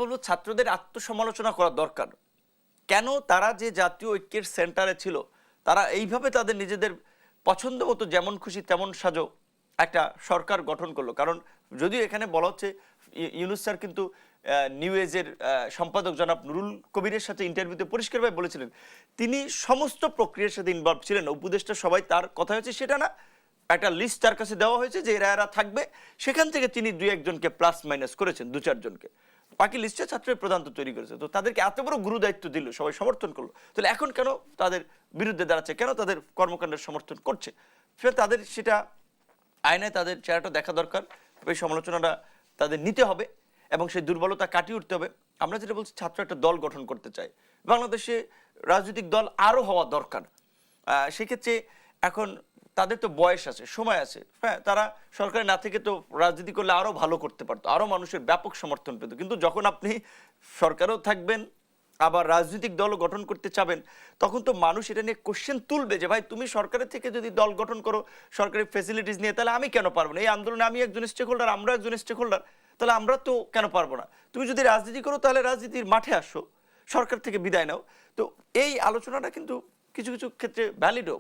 বলবো ছাত্রদের আত্মসমালোচনা করা দরকার। কেন তারা যে জাতীয় ঐক্যের সেন্টারে ছিল তারা এইভাবে তাদের নিজেদের পছন্দ মতো যেমন খুশি তেমন সাজো একটা সরকার গঠন করলো? কারণ যদিও এখানে বলা হচ্ছে ইউনূস স্যার কিন্তু নিউ এজের সম্পাদক জনাব নুরুল কবিরের সাথে ইন্টারভিউতে পরিষ্কারভাবে বলেছিলেন তিনি সমস্ত প্রক্রিয়ার সাথে ইনভলভ ছিলেন, উপদেষ্টা সবাই তার কথা হয়েছে সেটা না, একটা লিস্ট তার কাছে দেওয়া হয়েছে যে এরা এরা থাকবে, সেখান থেকে তিনি দুই একজনকে প্লাস মাইনাস করেছেন, দু চারজনকে, বাকি লিস্টে ছাত্রের প্রধান তো তৈরি করেছে। তো তাদেরকে এত বড় গুরু দায়িত্ব দিল, সবাই সমর্থন করলো, তাহলে এখন কেন তাদের বিরুদ্ধে দাঁড়াচ্ছে, কেন তাদের কর্মকাণ্ডের সমর্থন করছে? তাদের সেটা আয়নায় তাদের চেহারাটা দেখা দরকার, এই সমালোচনাটা তাদের নিতে হবে এবং সেই দুর্বলতা কাটিয়ে উঠতে হবে। আমরা যেটা বলছি, ছাত্র একটা দল গঠন করতে চাই, বাংলাদেশে রাজনৈতিক দল আরও হওয়া দরকার। সেক্ষেত্রে এখন তাদের তো বয়স আছে, সময় আছে, হ্যাঁ, তারা সরকারে না থেকে তো রাজনীতি করলে আরও ভালো করতে পারতো, আরও মানুষের ব্যাপক সমর্থন পেত। কিন্তু যখন আপনি সরকারেও থাকবেন আবার রাজনৈতিক দলও গঠন করতে চাবেন, তখন তো মানুষ এটা নিয়ে কোশ্চেন তুলবে যে ভাই তুমি সরকারের থেকে যদি দল গঠন করো সরকারি ফ্যাসিলিটিস নিয়ে, তাহলে আমি কেন পারবো না? এই আন্দোলনে আমি একজন স্টেক হোল্ডার, আমরা একজন স্টেক হোল্ডার, তাহলে আমরা তো কেন পারবো না? তুমি যদি রাজনীতি করো তাহলে রাজনীতির মাঠে আসো, সরকার থেকে বিদায় নাও। তো এই আলোচনাটা কিন্তু কিছু কিছু ক্ষেত্রে ভ্যালিডও।